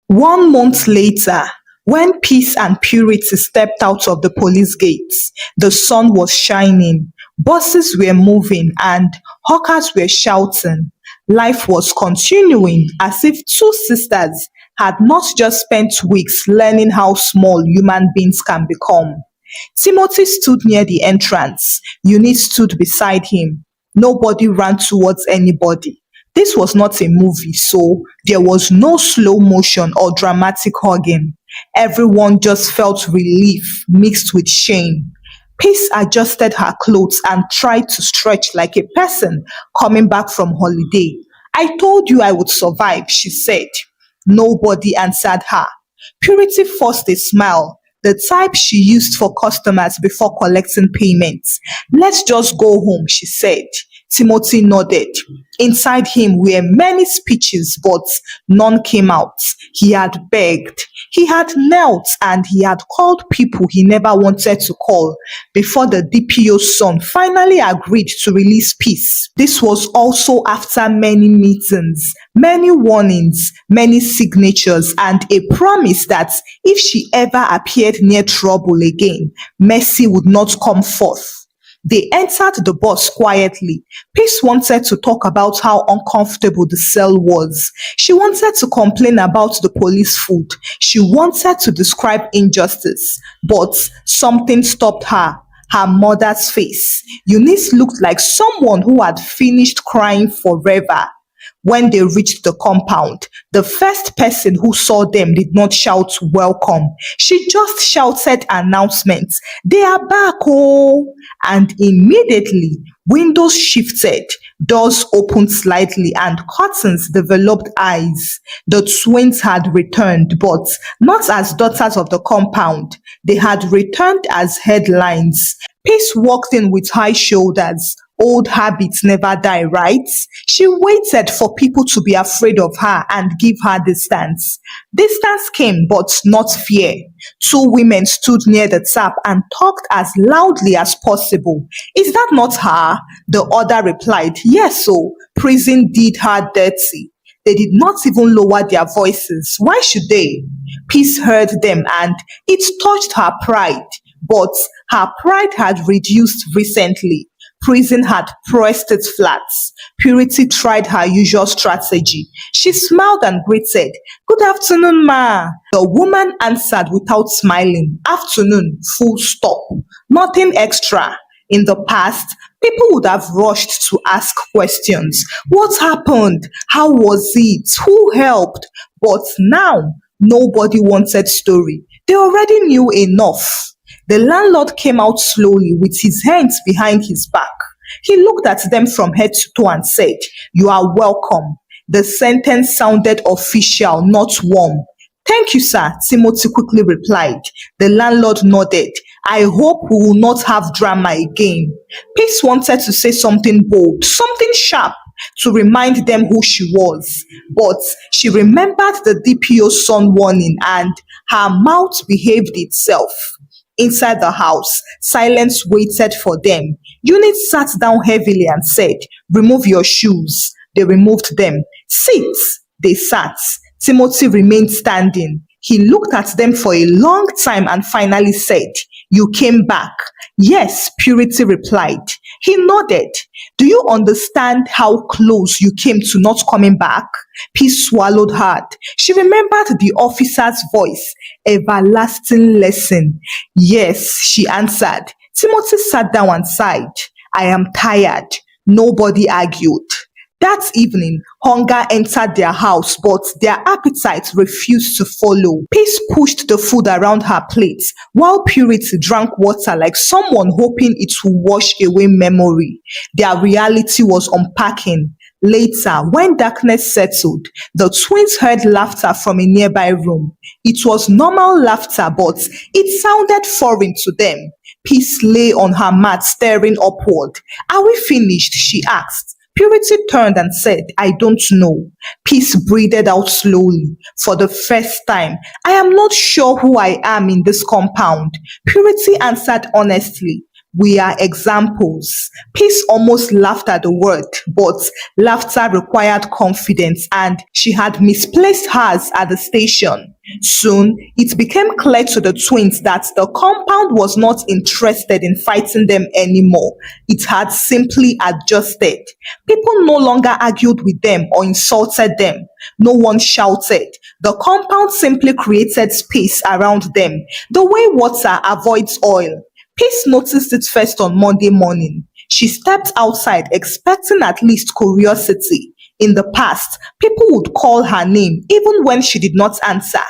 1 month later, when Peace and Purity stepped out of the police gates, the sun was shining, buses were moving, and hawkers were shouting. Life was continuing as if two sisters had not just spent weeks learning how small human beings can become. Timothy stood near the entrance. Eunice stood beside him. Nobody ran towards anybody. This was not a movie, so there was no slow motion or dramatic hugging. Everyone just felt relief mixed with shame. Peace adjusted her clothes and tried to stretch like a person coming back from holiday. I told you I would survive, she said. Nobody answered her. Purity forced a smile, the type she used for customers before collecting payments. Let's just go home, she said. Timothy nodded. Inside him were many speeches, but none came out. He had begged, he had knelt, and he had called people he never wanted to call before the DPO's son finally agreed to release Peace. This was also after many meetings, many warnings, many signatures, and a promise that if she ever appeared near trouble again, mercy would not come forth. They entered the bus quietly. Peace wanted to talk about how uncomfortable the cell was. She wanted to complain about the police food. She wanted to describe injustice. But something stopped her. Her mother's face. Eunice looked like someone who had finished crying forever. When they reached the compound, the first person who saw them did not shout welcome. She just shouted announcements. They are back, oh! And immediately, windows shifted, doors opened slightly, and curtains developed eyes. The twins had returned, but not as daughters of the compound. They had returned as headlines. Peace walked in with high shoulders. Old habits never die, right? She waited for people to be afraid of her and give her distance. Distance came, but not fear. Two women stood near the tap and talked as loudly as possible. Is that not her? The other replied, yes, so prison did her dirty. They did not even lower their voices. Why should they? Peace heard them and it touched her pride. But her pride had reduced recently. Prison had pressed it flat. Purity tried her usual strategy. She smiled and greeted, good afternoon, ma. The woman answered without smiling, afternoon, full stop. Nothing extra. In the past, people would have rushed to ask questions. What happened? How was it? Who helped? But now, nobody wanted story. They already knew enough. The landlord came out slowly with his hands behind his back. He looked at them from head to toe and said, you are welcome. The sentence sounded official, not warm. Thank you, sir, Timothy quickly replied. The landlord nodded. I hope we will not have drama again. Peace wanted to say something bold, something sharp, to remind them who she was. But she remembered the DPO's son warning and her mouth behaved itself. Inside the house, silence waited for them. Eunice sat down heavily and said, remove your shoes. They removed them. Sit. They sat. Timothy remained standing. He looked at them for a long time and finally said, you came back. Yes, Purity replied. He nodded. Do you understand how close you came to not coming back? Peace swallowed hard. She remembered the officer's voice. Everlasting lesson. Yes, she answered. Timothy sat down and sighed. I am tired. Nobody argued. That evening, hunger entered their house, but their appetite refused to follow. Peace pushed the food around her plate, while Purity drank water like someone hoping it would wash away memory. Their reality was unpacking. Later, when darkness settled, the twins heard laughter from a nearby room. It was normal laughter, but it sounded foreign to them. Peace lay on her mat staring upward. Are we finished? She asked. Purity turned and said, I don't know. Peace breathed out slowly. For the first time, I am not sure who I am in this compound. Purity answered honestly. We are examples. Peace almost laughed at the word, but laughter required confidence, and she had misplaced hers at the station. Soon, it became clear to the twins that the compound was not interested in fighting them anymore. It had simply adjusted. People no longer argued with them or insulted them. No one shouted. The compound simply created space around them, the way water avoids oil. Peace noticed it first on Monday morning. She stepped outside expecting at least curiosity. In the past, people would call her name even when she did not answer.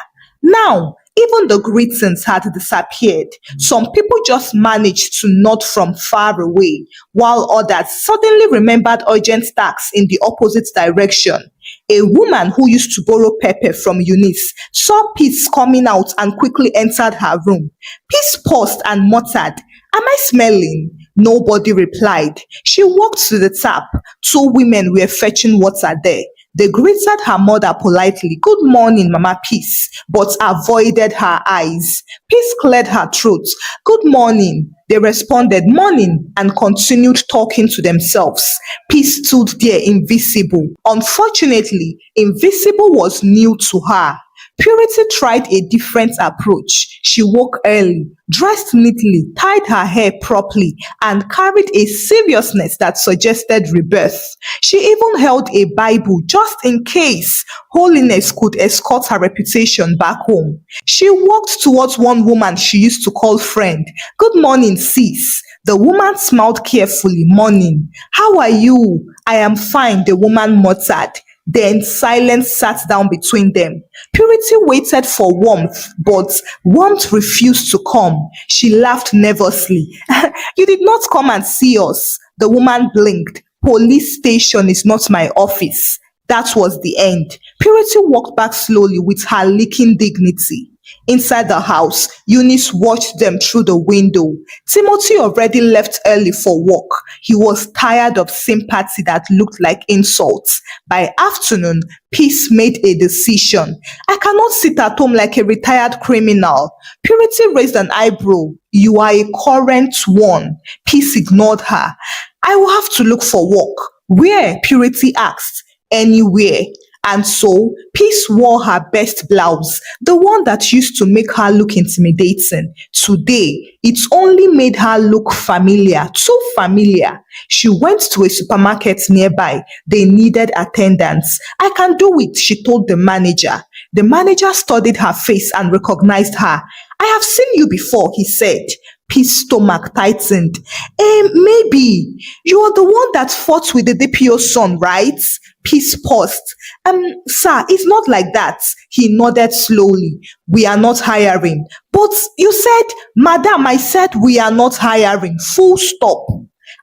Now, even the greetings had disappeared. Some people just managed to nod from far away, while others suddenly remembered urgent tasks in the opposite direction. A woman who used to borrow pepper from Eunice saw Peace coming out and quickly entered her room. Peace paused and muttered, "Am I smelling?" Nobody replied. She walked to the tap. Two women were fetching water there. They greeted her mother politely, "Good morning, Mama Peace," but avoided her eyes. Peace cleared her throat. "Good morning." They responded, "Morning," and continued talking to themselves. Peace stood there invisible. Unfortunately, invisible was new to her. Purity tried a different approach. She woke early, dressed neatly, tied her hair properly, and carried a seriousness that suggested rebirth. She even held a Bible just in case holiness could escort her reputation back home. She walked towards one woman she used to call friend. "Good morning, sis." The woman smiled carefully. "Morning. How are you?" "I am fine," the woman muttered. Then silence sat down between them. Purity waited for warmth, but warmth refused to come. She laughed nervously. "You did not come and see us." The woman blinked. "Police station is not my office." That was the end. Purity walked back slowly with her leaking dignity. Inside the house, Eunice watched them through the window. Timothy already left early for work. He was tired of sympathy that looked like insults. By afternoon, Peace made a decision. "I cannot sit at home like a retired criminal." Purity raised an eyebrow. "You are a current one." Peace ignored her. "I will have to look for work." "Where?" Purity asked. "Anywhere." And so, Peace wore her best blouse, the one that used to make her look intimidating. Today, it only made her look familiar, too familiar. She went to a supermarket nearby. They needed attendance. "I can do it," she told the manager. The manager studied her face and recognized her. "I have seen you before," he said. Peace's stomach tightened. Maybe. You are the one that fought with the DPO's son, right?" Peace paused. Sir, it's not like that." He nodded slowly. "We are not hiring." "But you said," "Madam, I said we are not hiring. Full stop."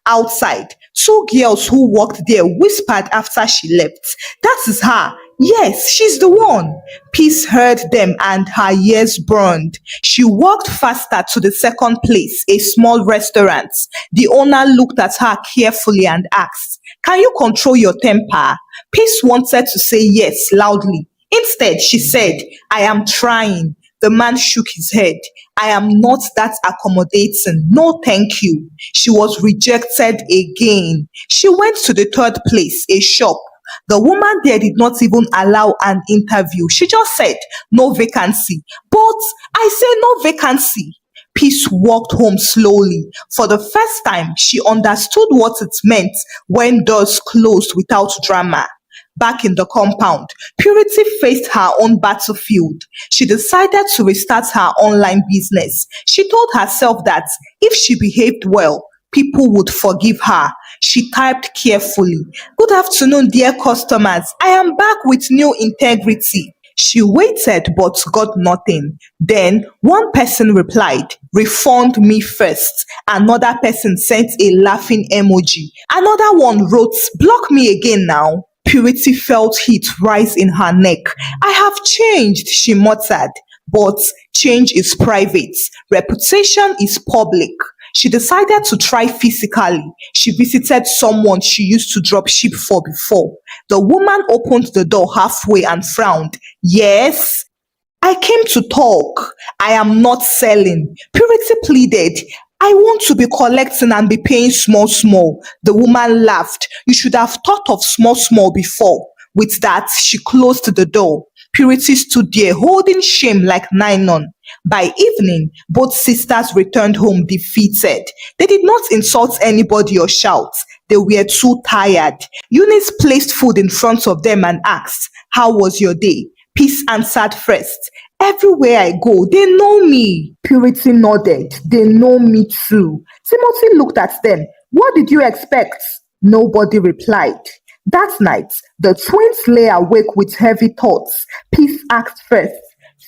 Outside, two girls who worked there whispered after she left, "That is her. Yes, she's the one." Peace heard them and her ears burned. She walked faster to the second place, a small restaurant. The owner looked at her carefully and asked, "Can you control your temper?" Peace wanted to say yes loudly. Instead, she said, "I am trying." The man shook his head. "I am not that accommodating. No, thank you." She was rejected again. She went to the third place, a shop. The woman there did not even allow an interview. She just said, "No vacancy." "But I say no vacancy." Peace walked home slowly. For the first time, she understood what it meant when doors closed without drama. Back in the compound, Purity faced her own battlefield. She decided to restart her online business. She told herself that if she behaved well, people would forgive her. She typed carefully, "Good afternoon, dear customers. I am back with new integrity." She waited but got nothing. Then one person replied, "Refund me first." Another person sent a laughing emoji. Another one wrote, "Block me again now." Purity felt heat rise in her neck. "I have changed," she muttered. But change is private. Reputation is public. She decided to try physically. She visited someone she used to drop ship for before. The woman opened the door halfway and frowned. "Yes?" "I came to talk. I am not selling." Purity pleaded. I want to be collecting and be paying small, small. The woman laughed. You should have thought of small, small before. With that, she closed the door. Purity stood there holding shame like nylon. By evening, both sisters returned home defeated. They did not insult anybody or shout. They were too tired. Eunice placed food in front of them and asked, "How was your day?" Peace answered first. "Everywhere I go, they know me." Purity nodded. "They know me too." Timothy looked at them. "What did you expect?" Nobody replied. That night, the twins lay awake with heavy thoughts. Peace asked first,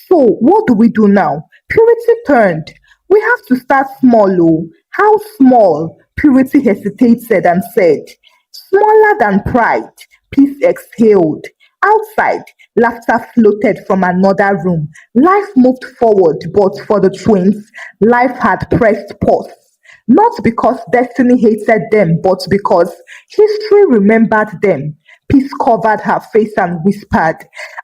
"So, what do we do now?" Purity turned. "We have to start small, oh." "How small?" Purity hesitated and said, "Smaller than pride." Peace exhaled. Outside, laughter floated from another room. Life moved forward, but for the twins, life had pressed pause. Not because destiny hated them, but because history remembered them. Peace covered her face and whispered,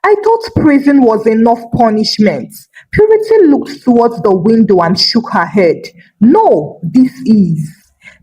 "I thought prison was enough punishment." Purity looked towards the window and shook her head. "No, this is."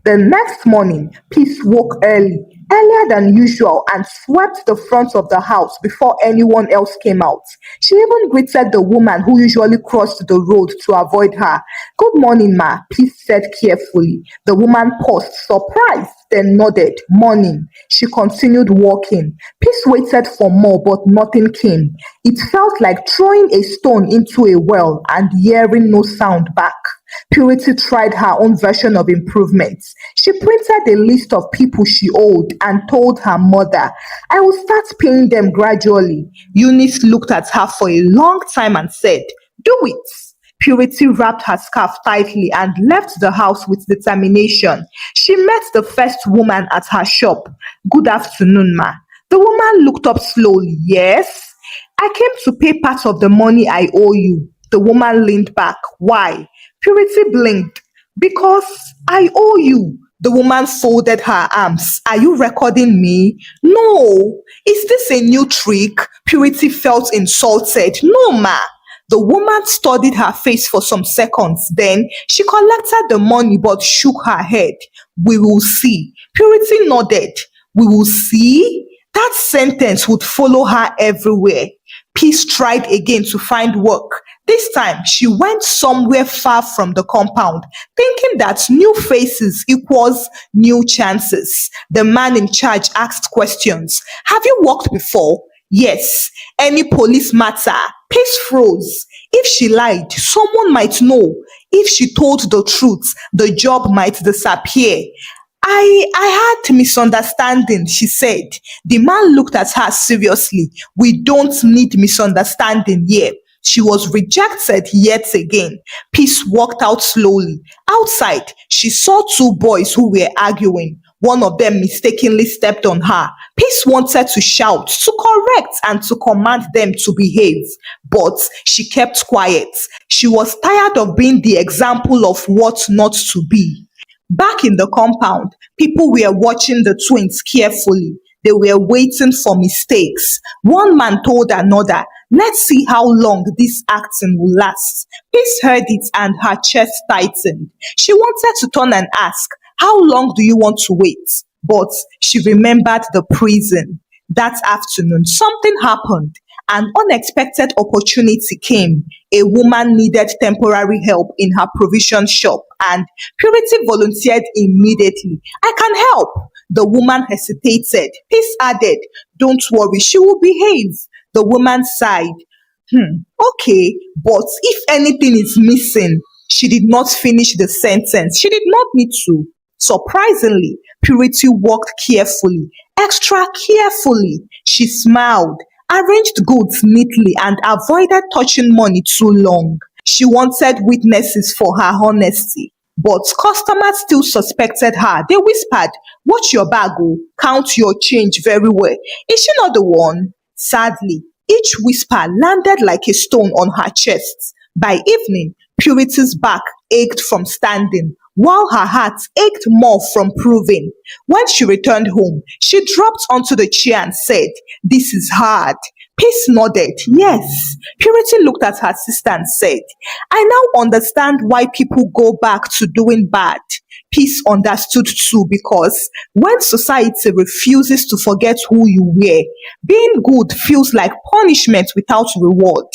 The next morning, Peace woke early, earlier than usual, and swept the front of the house before anyone else came out. She even greeted the woman who usually crossed the road to avoid her. "Good morning, ma," Peace said carefully. The woman paused, surprised, then nodded. "Morning." She continued walking. Peace waited for more, but nothing came. It felt like throwing a stone into a well and hearing no sound back. Purity tried her own version of improvements. She printed a list of people she owed and told her mother, "I will start paying them gradually." Eunice looked at her for a long time and said, "Do it." Purity wrapped her scarf tightly and left the house with determination. She met the first woman at her shop. "Good afternoon, ma." The woman looked up slowly. "Yes?" "I came to pay part of the money I owe you." The woman leaned back. "Why?" Purity blinked. "Because I owe you." The woman folded her arms. "Are you recording me?" "No." "Is this a new trick?" Purity felt insulted. "No, ma." The woman studied her face for some seconds. Then she collected the money but shook her head. "We will see." Purity nodded. "We will see?" That sentence would follow her everywhere. Peace tried again to find work. This time, she went somewhere far from the compound, thinking that new faces equals new chances. The man in charge asked questions. "Have you worked before?" "Yes." "Any police matter?" Peace froze. If she lied, someone might know. If she told the truth, the job might disappear. I had misunderstanding," she said. The man looked at her seriously. "We don't need misunderstanding here." She was rejected yet again. Peace walked out slowly. Outside, she saw two boys who were arguing. One of them mistakenly stepped on her. Peace wanted to shout, to correct, and to command them to behave. But she kept quiet. She was tired of being the example of what not to be. Back in the compound, people were watching the twins carefully. They were waiting for mistakes. One man told another, "Let's see how long this acting will last." Peace heard it and her chest tightened. She wanted to turn and ask, "How long do you want to wait?" But she remembered the prison. That afternoon, something happened. An unexpected opportunity came. A woman needed temporary help in her provision shop, and Purity volunteered immediately. "I can help." The woman hesitated. Peace added, "Don't worry, she will behave." The woman sighed. Okay, but if anything is missing." She did not finish the sentence. She did not need to. Surprisingly, Purity walked carefully, extra carefully. She smiled, arranged goods neatly, and avoided touching money too long. She wanted witnesses for her honesty. But customers still suspected her. They whispered, "Watch your bag, oh, count your change very well. Is she not the one?" Sadly, each whisper landed like a stone on her chest. By evening, Purity's back ached from standing, while her heart ached more from proving. When she returned home, she dropped onto the chair and said, "This is hard." Peace nodded. Yes. Purity looked at her sister and said, I now understand why people go back to doing bad. Peace understood too, because when society refuses to forget who you were, being good feels like punishment without reward.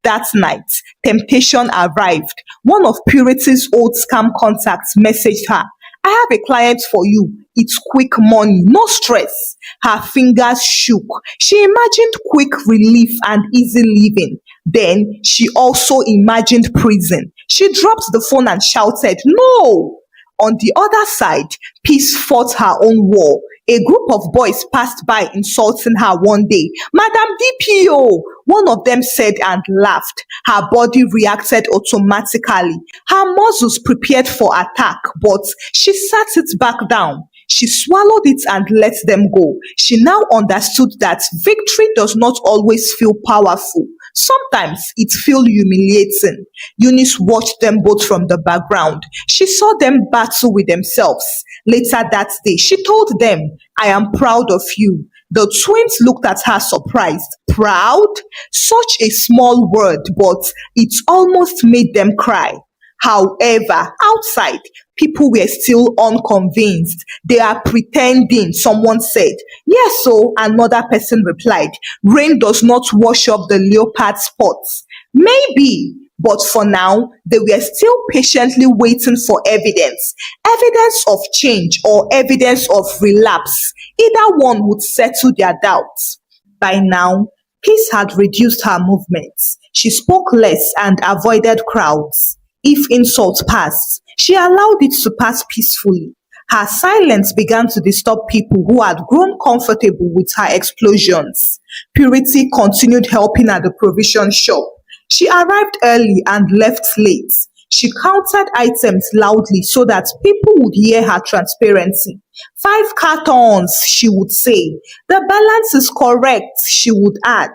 That night, temptation arrived. One of Purity's old scam contacts messaged her. I have a client for you. It's quick money, no stress. Her fingers shook. She imagined quick relief and easy living. Then she also imagined prison. She dropped the phone and shouted, No! On the other side, Peace fought her own war. A group of boys passed by insulting her one day. Madam DPO, one of them said and laughed. Her body reacted automatically. Her muscles prepared for attack, but she sat it back down. She swallowed it and let them go. She now understood that victory does not always feel powerful. Sometimes it feels humiliating. Eunice watched them both from the background. She saw them battle with themselves. Later that day, she told them, I am proud of you. The twins looked at her surprised. Proud? Such a small word, but it almost made them cry. However, outside, people were still unconvinced. They are pretending, someone said. Yes, so another person replied. Rain does not wash up the leopard spots. Maybe, but for now, they were still patiently waiting for evidence. Evidence of change or evidence of relapse. Either one would settle their doubts. By now, Peace had reduced her movements. She spoke less and avoided crowds. If insult passed, she allowed it to pass peacefully. Her silence began to disturb people who had grown comfortable with her explosions. Purity continued helping at the provision shop. She arrived early and left late. She counted items loudly so that people would hear her transparency. 5 cartons, she would say. The balance is correct, she would add.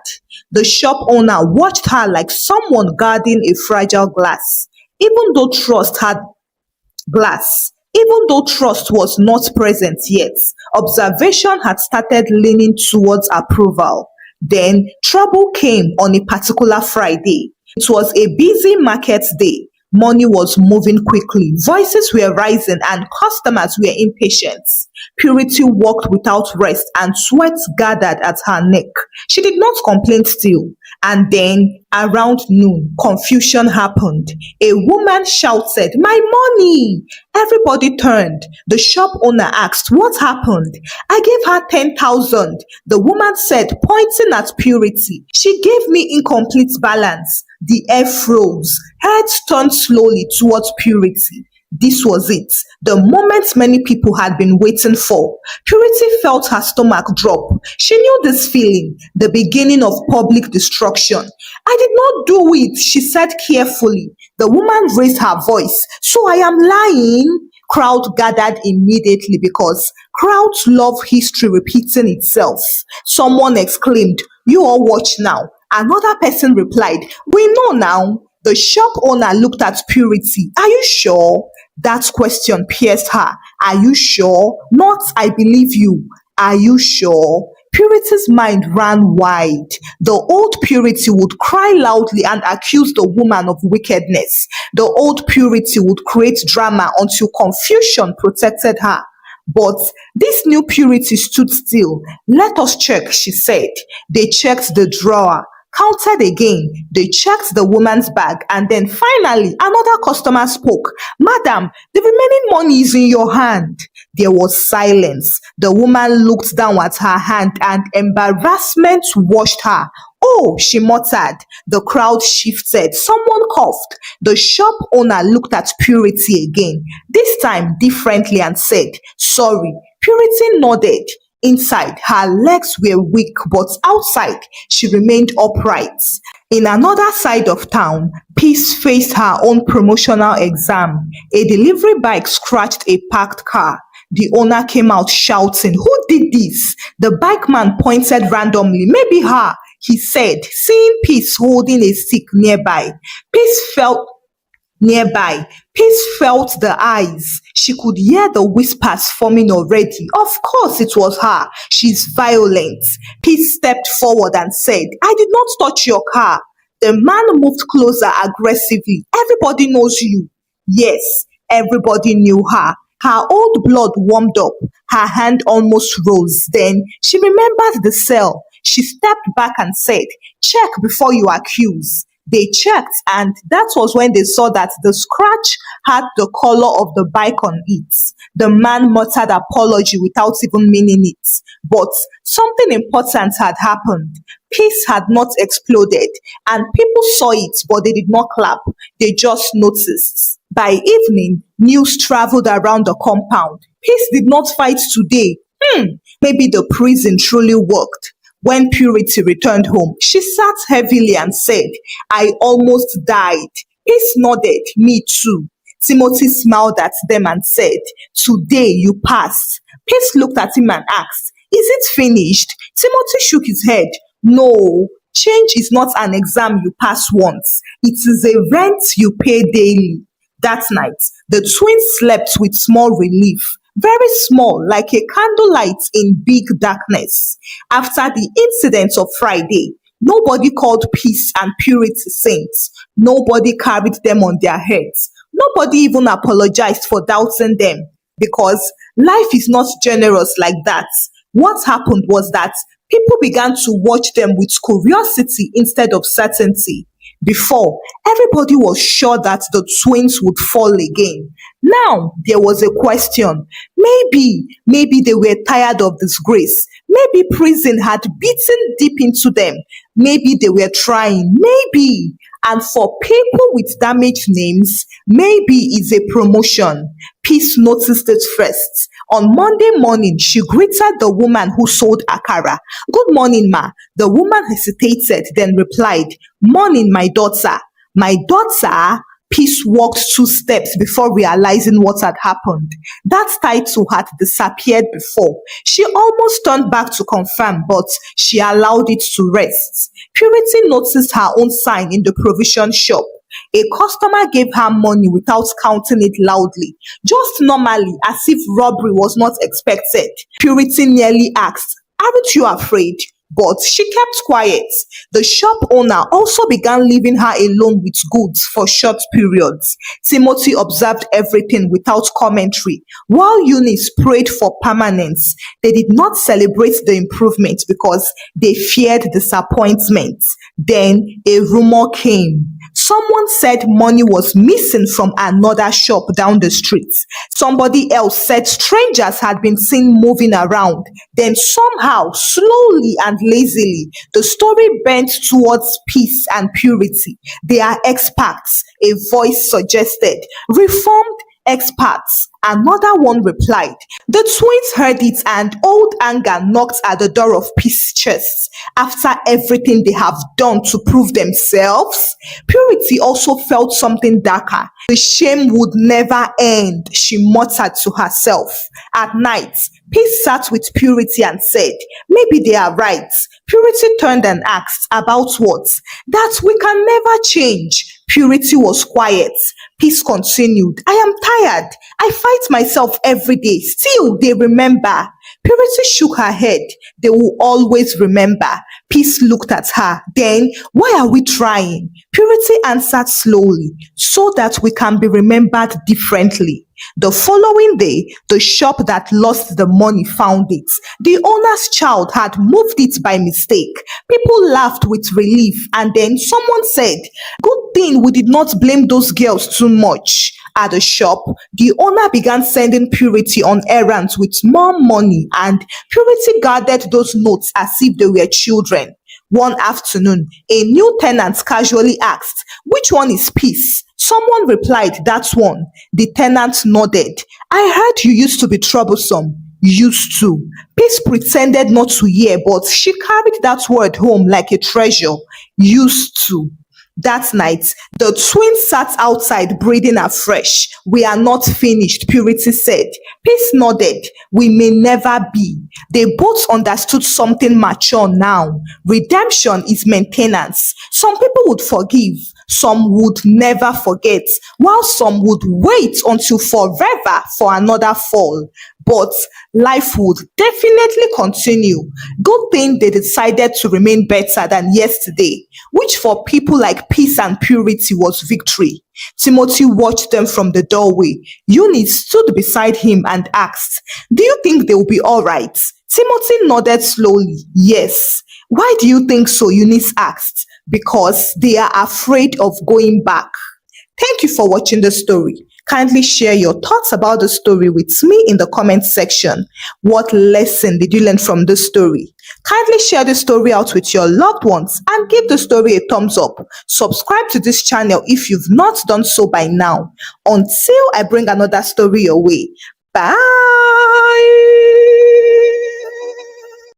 The shop owner watched her like someone guarding a fragile glass. Even though trust had glass, even though trust was not present yet, observation had started leaning towards approval. Then trouble came on a particular Friday. It was a busy market day. Money was moving quickly, voices were rising, and customers were impatient. Purity walked without rest, and sweat gathered at her neck. She did not complain still. And then, around noon, confusion happened. A woman shouted, My money! Everybody turned. The shop owner asked, What happened? I gave her 10,000. The woman said, pointing at Purity. She gave me incomplete balance. The air froze. Heads turned slowly towards Purity. This was it, the moment many people had been waiting for. Purity felt her stomach drop. She knew this feeling, the beginning of public destruction. I did not do it, she said carefully. The woman raised her voice. So I am lying? Crowd gathered immediately because crowds love history repeating itself. Someone exclaimed, You all watch now. Another person replied, We know now. The shop owner looked at Purity. Are you sure? That question pierced her. Are you sure? Not, I believe you. Are you sure? Purity's mind ran wide. The old Purity would cry loudly and accuse the woman of wickedness. The old Purity would create drama until confusion protected her. But this new Purity stood still. Let us check, she said. They checked the drawer, counted again. They checked the woman's bag, and then finally another customer spoke. Madam, the remaining money is in your hand. There was silence. The woman looked down at her hand and embarrassment washed her. Oh, she muttered. The crowd shifted. Someone coughed. The shop owner looked at Purity again, this time differently, and said, Sorry. Purity nodded. Inside, her legs were weak, but outside, she remained upright. In another side of town, Peace faced her own promotional exam. A delivery bike scratched a parked car. The owner came out shouting, Who did this? The bike man pointed randomly. Maybe her, he said, seeing Peace holding a stick nearby. Peace felt Nearby, Peace felt the eyes. She could hear the whispers forming already. Of course, it was her. She's violent. Peace stepped forward and said, I did not touch your car. The man moved closer aggressively. Everybody knows you. Yes, everybody knew her. Her old blood warmed up. Her hand almost rose. Then she remembered the cell. She stepped back and said, check before you accuse. They checked, and that was when they saw that the scratch had the color of the bike on it. The man muttered apology without even meaning it. But something important had happened. Peace had not exploded, and people saw it, but they did not clap. They just noticed. By evening, news traveled around the compound. Peace did not fight today. Maybe the prison truly worked. When Purity returned home, she sat heavily and said, I almost died. Peace nodded, me too. Timothy smiled at them and said, today you passed. Peace looked at him and asked, is it finished? Timothy shook his head. No, change is not an exam you pass once. It is a rent you pay daily. That night, the twins slept with small relief. Very small, like a candlelight in big darkness. After the incident of Friday, nobody called Peace and Purity saints. Nobody carried them on their heads. Nobody even apologized for doubting them, because life is not generous like that. What happened was that people began to watch them with curiosity instead of certainty. Before, everybody was sure that the twins would fall again. Now, there was a question. Maybe they were tired of disgrace. Maybe prison had beaten deep into them. Maybe they were trying. Maybe. And for people with damaged names, maybe is a promotion. Peace noticed it first. On Monday morning, she greeted the woman who sold akara. Good morning, ma. The woman hesitated, then replied, morning, my daughter. My daughter? Peace walked 2 steps before realizing what had happened. That title had disappeared before. She almost turned back to confirm, but she allowed it to rest. Purity noticed her own sign in the provision shop. A customer gave her money without counting it loudly, just normally, as if robbery was not expected. Purity nearly asked, aren't you afraid? But she kept quiet. The shop owner also began leaving her alone with goods for short periods. Timothy observed everything without commentary, while Eunice prayed for permanence. They did not celebrate the improvement because they feared disappointment. Then a rumor came. Someone said money was missing from another shop down the street. Somebody else said strangers had been seen moving around. Then somehow, slowly and lazily, the story bent towards Peace and Purity. They are experts, a voice suggested. Reformed experts. Another one replied. The twins heard it, and old anger knocked at the door of Peace's chest. After everything they have done to prove themselves, Purity also felt something darker. The shame would never end, she muttered to herself. At night, Peace sat with Purity and said, maybe they are right. Purity turned and asked, about what? That we can never change. Purity was quiet. Peace continued, I am tired. I fight myself every day. Still, they remember. Purity shook her head. They will always remember. Peace looked at her. Then, why are we trying? Purity answered slowly, so that we can be remembered differently. The following day, the shop that lost the money found it. The owner's child had moved it by mistake. People laughed with relief, and then someone said, good thing we did not blame those girls too much. At the shop, the owner began sending Purity on errands with more money, and Purity guarded those notes as if they were children. One afternoon, a new tenant casually asked, which one is Peace? Someone replied, that one. The tenant nodded. I heard you used to be troublesome. Used to. Peace pretended not to hear, but she carried that word home like a treasure. Used to. That night, the twins sat outside breathing afresh. We are not finished, Purity said. Peace nodded. We may never be. They both understood something mature now. Redemption is maintenance. Some people would forgive. Some would never forget, while some would wait until forever for another fall. But life would definitely continue. Good thing they decided to remain better than yesterday, which for people like Peace and Purity was victory. Timothy watched them from the doorway. Eunice stood beside him and asked, "Do you think they will be all right?" Timothy nodded slowly. "Yes." "Why do you think so?" Eunice asked. "Because they are afraid of going back." Thank you for watching the story. Kindly share your thoughts about the story with me in the comment section. What lesson did you learn from this story? Kindly share the story out with your loved ones and give the story a thumbs up. Subscribe to this channel if you've not done so by now. Until I bring another story your way. Bye.